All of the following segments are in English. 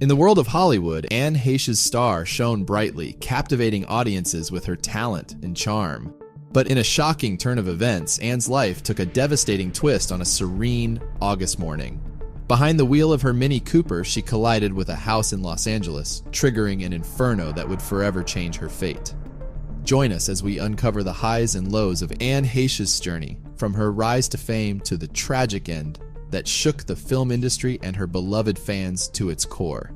In the world of Hollywood, Anne Heche's star shone brightly, captivating audiences with her talent and charm. But in a shocking turn of events, Anne's life took a devastating twist on a serene August morning. Behind the wheel of her Mini Cooper, she collided with a house in Los Angeles, triggering an inferno that would forever change her fate. Join us as we uncover the highs and lows of Anne Heche's journey, from her rise to fame to the tragic end that shook the film industry and her beloved fans to its core.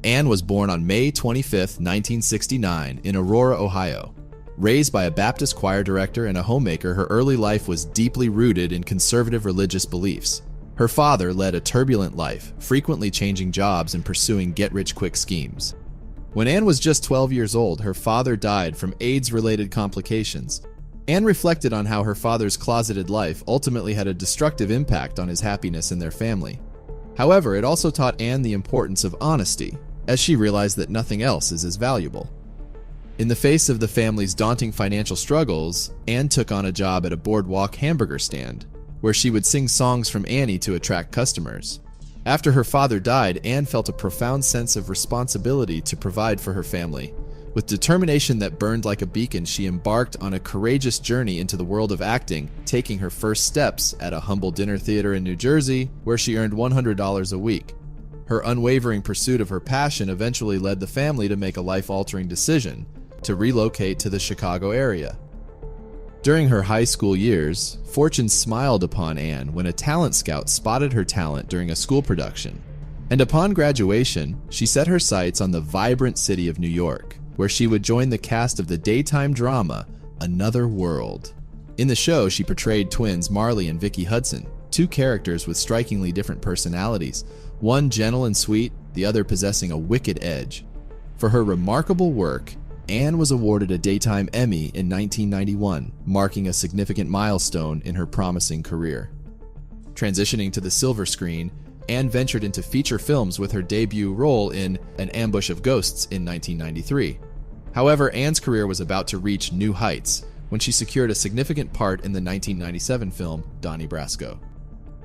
Anne was born on May 25, 1969, in Aurora, Ohio. Raised by a Baptist choir director and a homemaker, her early life was deeply rooted in conservative religious beliefs. Her father led a turbulent life, frequently changing jobs and pursuing get-rich-quick schemes. When Anne was just 12 years old, her father died from AIDS-related complications. Anne reflected on how her father's closeted life ultimately had a destructive impact on his happiness and their family. However, it also taught Anne the importance of honesty, as she realized that nothing else is as valuable. In the face of the family's daunting financial struggles, Anne took on a job at a boardwalk hamburger stand, where she would sing songs from Annie to attract customers. After her father died, Anne felt a profound sense of responsibility to provide for her family. With determination that burned like a beacon, she embarked on a courageous journey into the world of acting, taking her first steps at a humble dinner theater in New Jersey, where she earned $100 a week. Her unwavering pursuit of her passion eventually led the family to make a life-altering decision: to relocate to the Chicago area. During her high school years, fortune smiled upon Anne when a talent scout spotted her talent during a school production. And upon graduation, she set her sights on the vibrant city of New York, where she would join the cast of the daytime drama Another World. In the show, she portrayed twins Marley and Vicky Hudson, two characters with strikingly different personalities, one gentle and sweet, the other possessing a wicked edge. For her remarkable work, Anne was awarded a Daytime Emmy in 1991, marking a significant milestone in her promising career. Transitioning to the silver screen, Anne ventured into feature films with her debut role in An Ambush of Ghosts in 1993. However, Anne's career was about to reach new heights when she secured a significant part in the 1997 film Donnie Brasco.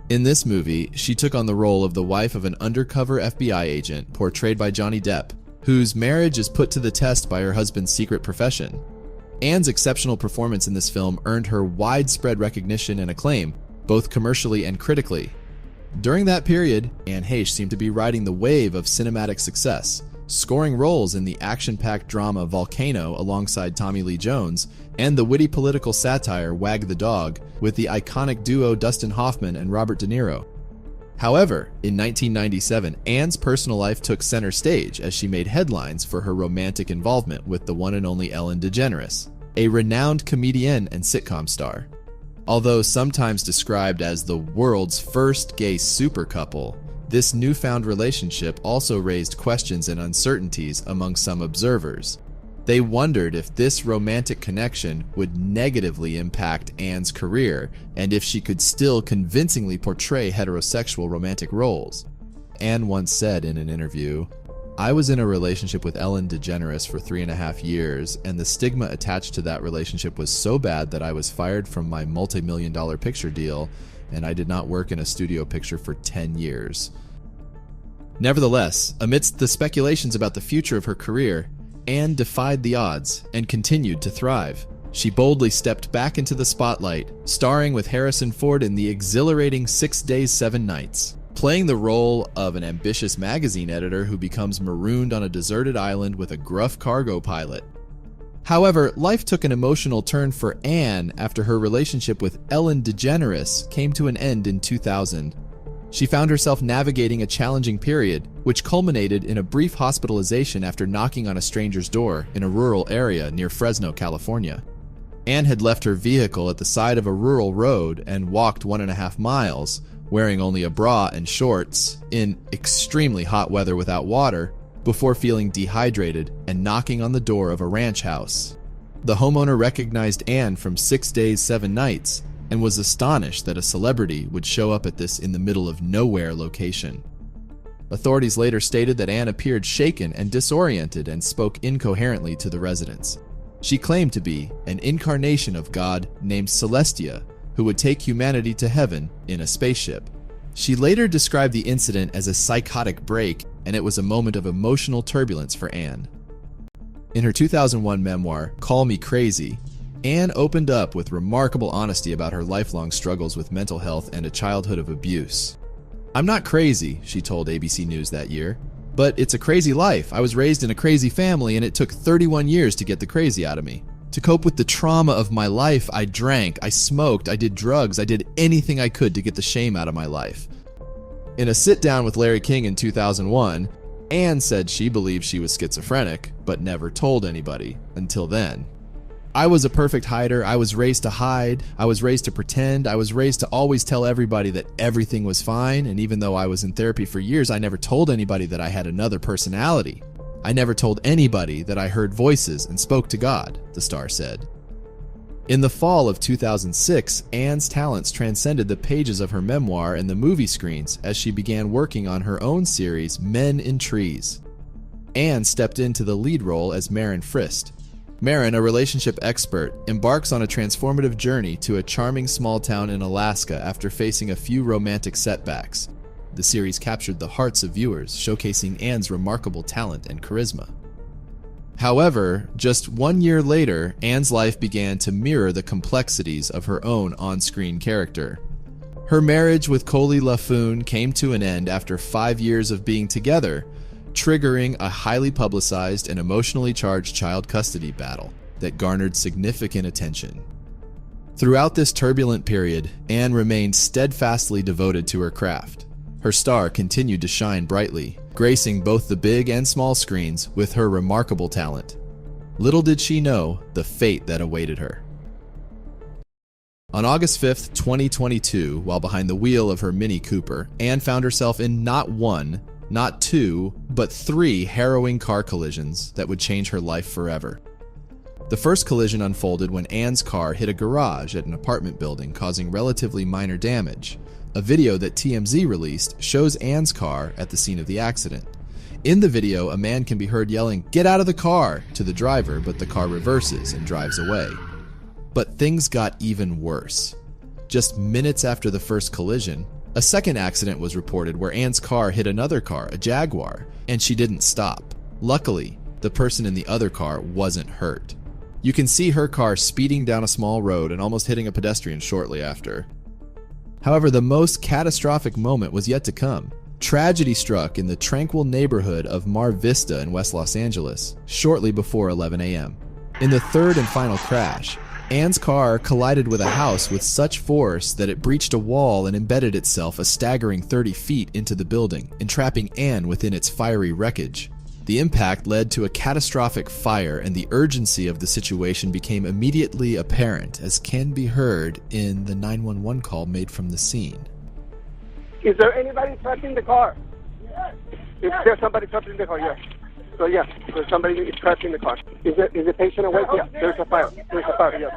In this movie, she took on the role of the wife of an undercover FBI agent portrayed by Johnny Depp, whose marriage is put to the test by her husband's secret profession. Anne's exceptional performance in this film earned her widespread recognition and acclaim, both commercially and critically. During that period, Anne Heche seemed to be riding the wave of cinematic success, scoring roles in the action-packed drama Volcano alongside Tommy Lee Jones and the witty political satire Wag the Dog with the iconic duo Dustin Hoffman and Robert De Niro. However, in 1997, Anne's personal life took center stage as she made headlines for her romantic involvement with the one and only Ellen DeGeneres, a renowned comedian and sitcom star. Although sometimes described as the world's first gay super couple, this newfound relationship also raised questions and uncertainties among some observers. They wondered if this romantic connection would negatively impact Anne's career and if she could still convincingly portray heterosexual romantic roles. Anne once said in an interview, "I was in a relationship with Ellen DeGeneres for 3.5 years, and the stigma attached to that relationship was so bad that I was fired from my multi-million-dollar picture deal, and I did not work in a studio picture for 10 years. Nevertheless, amidst the speculations about the future of her career, Anne defied the odds and continued to thrive. She boldly stepped back into the spotlight, starring with Harrison Ford in the exhilarating 6 Days, 7 Nights, playing the role of an ambitious magazine editor who becomes marooned on a deserted island with a gruff cargo pilot. However, life took an emotional turn for Anne after her relationship with Ellen DeGeneres came to an end in 2000. She found herself navigating a challenging period, which culminated in a brief hospitalization after knocking on a stranger's door in a rural area near Fresno, California. Anne had left her vehicle at the side of a rural road and walked 1.5 miles, wearing only a bra and shorts, in extremely hot weather without water, before feeling dehydrated and knocking on the door of a ranch house. The homeowner recognized Anne from 6 Days, 7 Nights and was astonished that a celebrity would show up at this in-the-middle-of-nowhere location. Authorities later stated that Anne appeared shaken and disoriented and spoke incoherently to the residents. She claimed to be an incarnation of God named Celestia, who would take humanity to heaven in a spaceship. She later described the incident as a psychotic break, and it was a moment of emotional turbulence for Anne. In her 2001 memoir, Call Me Crazy, Anne opened up with remarkable honesty about her lifelong struggles with mental health and a childhood of abuse. "I'm not crazy," she told ABC News that year, "but it's a crazy life. I was raised in a crazy family, and it took 31 years to get the crazy out of me. To cope with the trauma of my life, I drank, I smoked, I did drugs, I did anything I could to get the shame out of my life." In a sit-down with Larry King in 2001, Anne said she believed she was schizophrenic, but never told anybody until then. "I was a perfect hider. I was raised to hide. I was raised to pretend. I was raised to always tell everybody that everything was fine, and even though I was in therapy for years, I never told anybody that I had another personality. I never told anybody that I heard voices and spoke to God," the star said. In the fall of 2006, Anne's talents transcended the pages of her memoir and the movie screens as she began working on her own series, Men in Trees. Anne stepped into the lead role as Maren Frist. Maren, a relationship expert, embarks on a transformative journey to a charming small town in Alaska after facing a few romantic setbacks. The series captured the hearts of viewers, showcasing Anne's remarkable talent and charisma. However, just 1 year later, Anne's life began to mirror the complexities of her own on-screen character. Her marriage with Coley LaFoon came to an end after 5 years of being together, triggering a highly publicized and emotionally charged child custody battle that garnered significant attention. Throughout this turbulent period, Anne remained steadfastly devoted to her craft. Her star continued to shine brightly, gracing both the big and small screens with her remarkable talent. Little did she know the fate that awaited her. On August 5th, 2022, while behind the wheel of her Mini Cooper, Anne found herself in not one, not two, but 3 harrowing car collisions that would change her life forever. The first collision unfolded when Anne's car hit a garage at an apartment building, causing relatively minor damage. A video that TMZ released shows Anne's car at the scene of the accident. In the video, a man can be heard yelling, "Get out of the car!" to the driver, but the car reverses and drives away. But things got even worse. Just minutes after the first collision, a second accident was reported where Anne's car hit another car, a Jaguar, and she didn't stop. Luckily, the person in the other car wasn't hurt. You can see her car speeding down a small road and almost hitting a pedestrian shortly after. However, the most catastrophic moment was yet to come. Tragedy struck in the tranquil neighborhood of Mar Vista in West Los Angeles shortly before 11 a.m. In the third and final crash, Anne's car collided with a house with such force that it breached a wall and embedded itself a staggering 30 feet into the building, entrapping Anne within its fiery wreckage. The impact led to a catastrophic fire, and the urgency of the situation became immediately apparent, as can be heard in the 911 call made from the scene. Is there anybody trapped in the car? Yes. Is there somebody trapped in the car? Yes. So yes, there's somebody is trapped in the car. Is the patient awake? Yeah. There's a fire. There's a fire. Yes.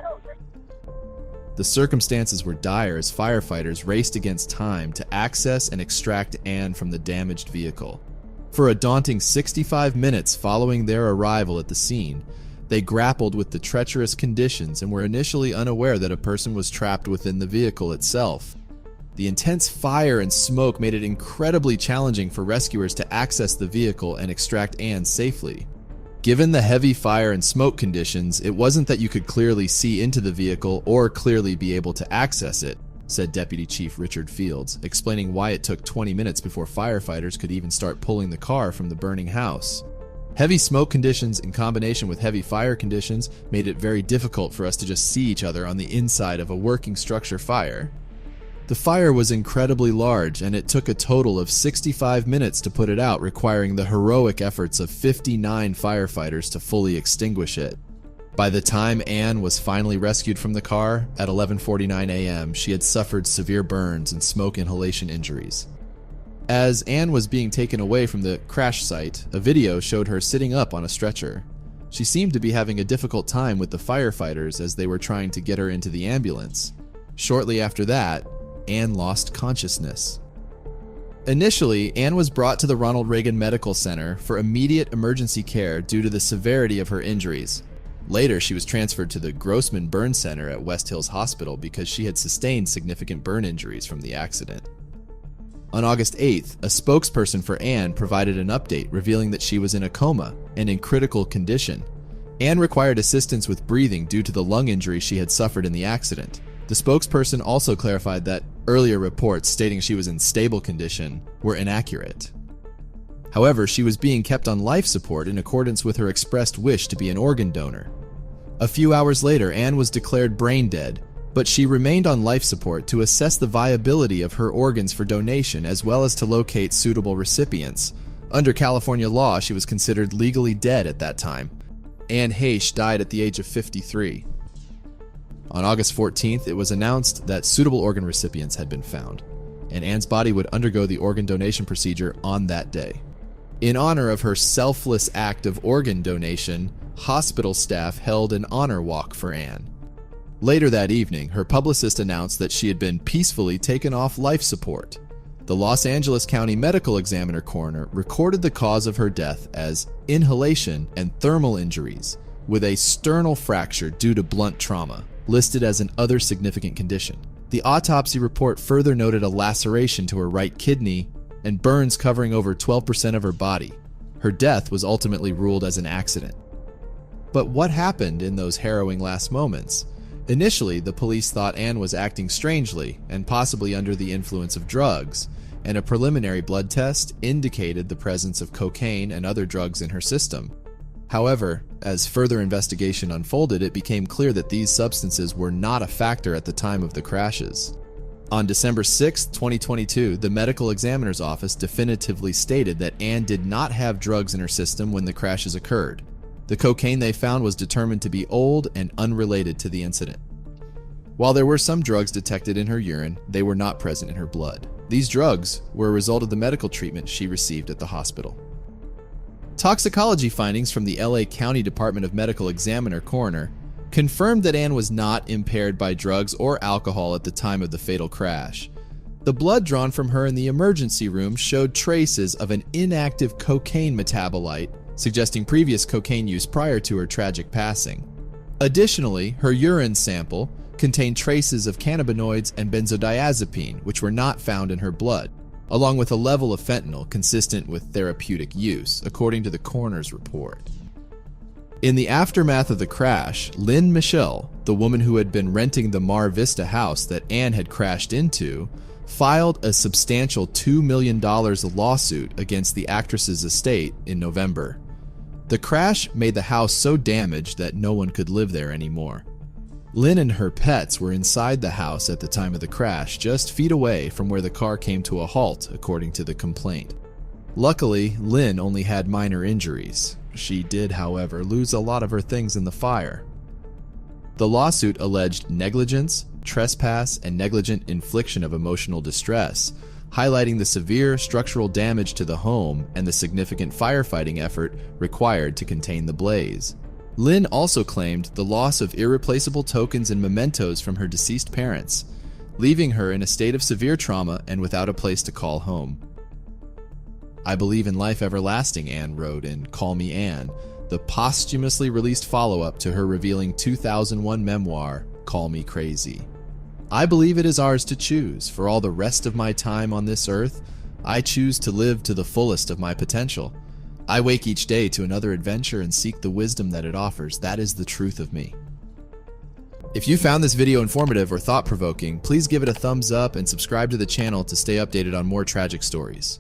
The circumstances were dire as firefighters raced against time to access and extract Anne from the damaged vehicle. For a daunting 65 minutes following their arrival at the scene, they grappled with the treacherous conditions and were initially unaware that a person was trapped within the vehicle itself. The intense fire and smoke made it incredibly challenging for rescuers to access the vehicle and extract Anne safely. Given the heavy fire and smoke conditions, it wasn't that you could clearly see into the vehicle or clearly be able to access it, said Deputy Chief Richard Fields, explaining why it took 20 minutes before firefighters could even start pulling the car from the burning house. Heavy smoke conditions in combination with heavy fire conditions made it very difficult for us to just see each other on the inside of a working structure fire. The fire was incredibly large, and it took a total of 65 minutes to put it out, requiring the heroic efforts of 59 firefighters to fully extinguish it. By the time Anne was finally rescued from the car, at 11:49 a.m., she had suffered severe burns and smoke inhalation injuries. As Anne was being taken away from the crash site, a video showed her sitting up on a stretcher. She seemed to be having a difficult time with the firefighters as they were trying to get her into the ambulance. Shortly after that, Anne lost consciousness. Initially, Anne was brought to the Ronald Reagan Medical Center for immediate emergency care due to the severity of her injuries. Later, she was transferred to the Grossman Burn Center at West Hills Hospital because she had sustained significant burn injuries from the accident. On August 8th, a spokesperson for Anne provided an update revealing that she was in a coma and in critical condition. Anne required assistance with breathing due to the lung injury she had suffered in the accident. The spokesperson also clarified that earlier reports stating she was in stable condition were inaccurate. However, she was being kept on life support in accordance with her expressed wish to be an organ donor. A few hours later, Anne was declared brain dead, but she remained on life support to assess the viability of her organs for donation as well as to locate suitable recipients. Under California law, she was considered legally dead at that time. Anne Heche died at the age of 53. On August 14th, it was announced that suitable organ recipients had been found, and Anne's body would undergo the organ donation procedure on that day. In honor of her selfless act of organ donation, hospital staff held an honor walk for Anne. Later that evening, her publicist announced that she had been peacefully taken off life support. The Los Angeles County Medical Examiner coroner recorded the cause of her death as inhalation and thermal injuries, with a sternal fracture due to blunt trauma, listed as an other significant condition. The autopsy report further noted a laceration to her right kidney and burns covering over 12% of her body. Her death was ultimately ruled as an accident. But what happened in those harrowing last moments? Initially, the police thought Anne was acting strangely and possibly under the influence of drugs, and a preliminary blood test indicated the presence of cocaine and other drugs in her system. However, as further investigation unfolded, it became clear that these substances were not a factor at the time of the crashes. On December 6, 2022, the medical examiner's office definitively stated that Anne did not have drugs in her system when the crashes occurred. The cocaine they found was determined to be old and unrelated to the incident. While there were some drugs detected in her urine, they were not present in her blood. These drugs were a result of the medical treatment she received at the hospital. Toxicology findings from the LA County Department of Medical Examiner coroner confirmed that Anne was not impaired by drugs or alcohol at the time of the fatal crash. The blood drawn from her in the emergency room showed traces of an inactive cocaine metabolite, suggesting previous cocaine use prior to her tragic passing. Additionally, her urine sample contained traces of cannabinoids and benzodiazepine, which were not found in her blood, along with a level of fentanyl consistent with therapeutic use, according to the coroner's report. In the aftermath of the crash, Lynn Michelle, the woman who had been renting the Mar Vista house that Anne had crashed into, filed a substantial $2 million lawsuit against the actress's estate in November. The crash made the house so damaged that no one could live there anymore. Lynn and her pets were inside the house at the time of the crash, just feet away from where the car came to a halt, according to the complaint. Luckily, Lynn only had minor injuries. She did, however, lose a lot of her things in the fire. The lawsuit alleged negligence, trespass, and negligent infliction of emotional distress, highlighting the severe structural damage to the home and the significant firefighting effort required to contain the blaze. Lynn also claimed the loss of irreplaceable tokens and mementos from her deceased parents, leaving her in a state of severe trauma and without a place to call home. "I believe in life everlasting," Anne wrote in Call Me Anne, the posthumously released follow-up to her revealing 2001 memoir, Call Me Crazy. "I believe it is ours to choose. For all the rest of my time on this earth, I choose to live to the fullest of my potential. I wake each day to another adventure and seek the wisdom that it offers. That is the truth of me." If you found this video informative or thought-provoking, please give it a thumbs up and subscribe to the channel to stay updated on more tragic stories.